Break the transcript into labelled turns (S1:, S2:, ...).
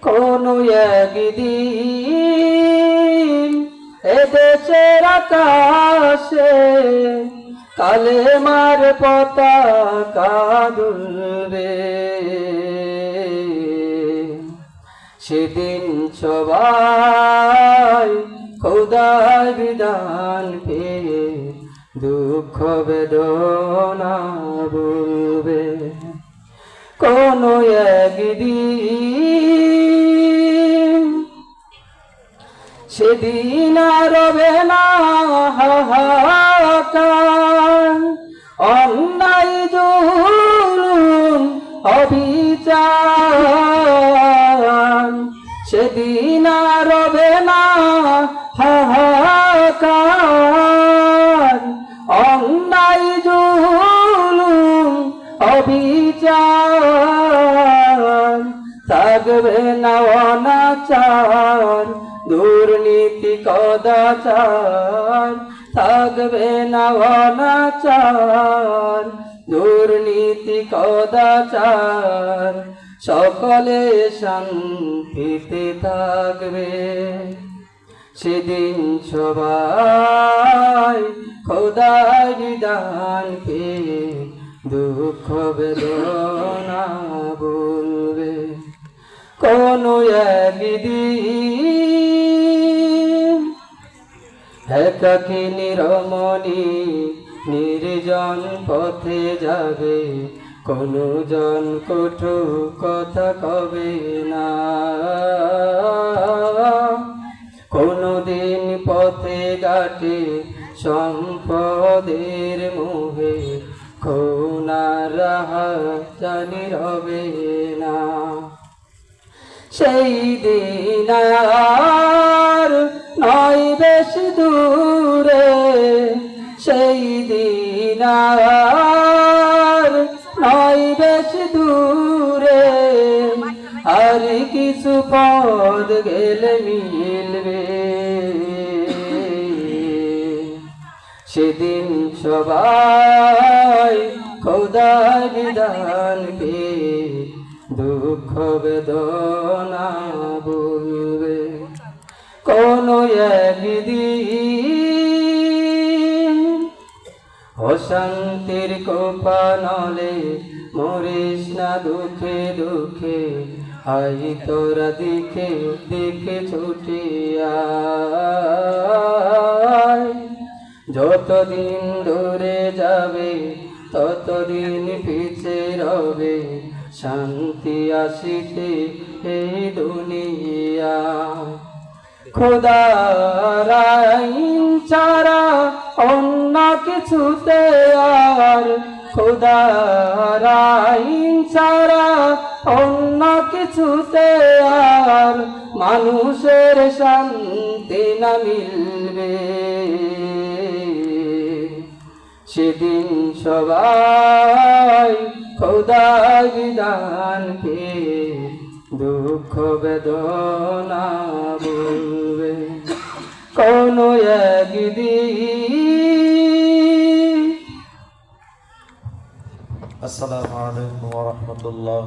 S1: কোন একদিন এদেশের আকাশে কালেমার পতাকা দুলবে, সেদিন সবাই খোদার বিধান পেয়ে দুঃখ বেদনা ভুলবে। কোন একদিন সেদিন আর রবে না হাহাকার, অন্যায় জুলুম অবিচার, সেদিন আর রবে না হাহাকার, অন্যায় জুলুম অবিচার, থাকবে না অনাচার দুর্নীতি কদাচার, থাকবে না অনাচার দুর্নীতি কদাচার, সকলে শান্তিতে থাকবে। সেদিন সবাই খোদার বিধান পেয়ে দুঃখ বেদনা ভুলবে। কোন একদিন একাকী নিরমণি নির্জন পথে যাবে, কোনো জন কটু কথা কবে না, কোনদিন পথে ঘাটে সম্পদের মোহে খুনার রাহাজানি রবে না। সেই দিন আর নয় বেশি দূরে, সেই দিন আর নয় বেশি দূরে, আর কিছু পথ গেলে মিলবে। সেদিন সবাই খোদার বিধান পেয়ে দুঃখ বেদনা ভুলবে। কোন একদিন অশান্তির কোপানলে মরিস না দুঃখে দুঃখে, আই তোরা দিকে দিকে ছুটে আয়, যতদিন দূরে যাবে ততদিন পিছে রবে, শান্তি আসিতে এই দুনিয়া। খোদার আইন ছাড়া অন্য কিছুতে আর, খোদার আইন ছাড়া অন্য কিছুতে আর মানুষের শান্তি না মিলবে। সেদিন সবাই খোদার বিধান পেয়ে দুঃখ বেদনা ভুলবে। কোন একদিন।
S2: আসসালামু আলাইকুম ওয়া রাহমাতুল্লাহ।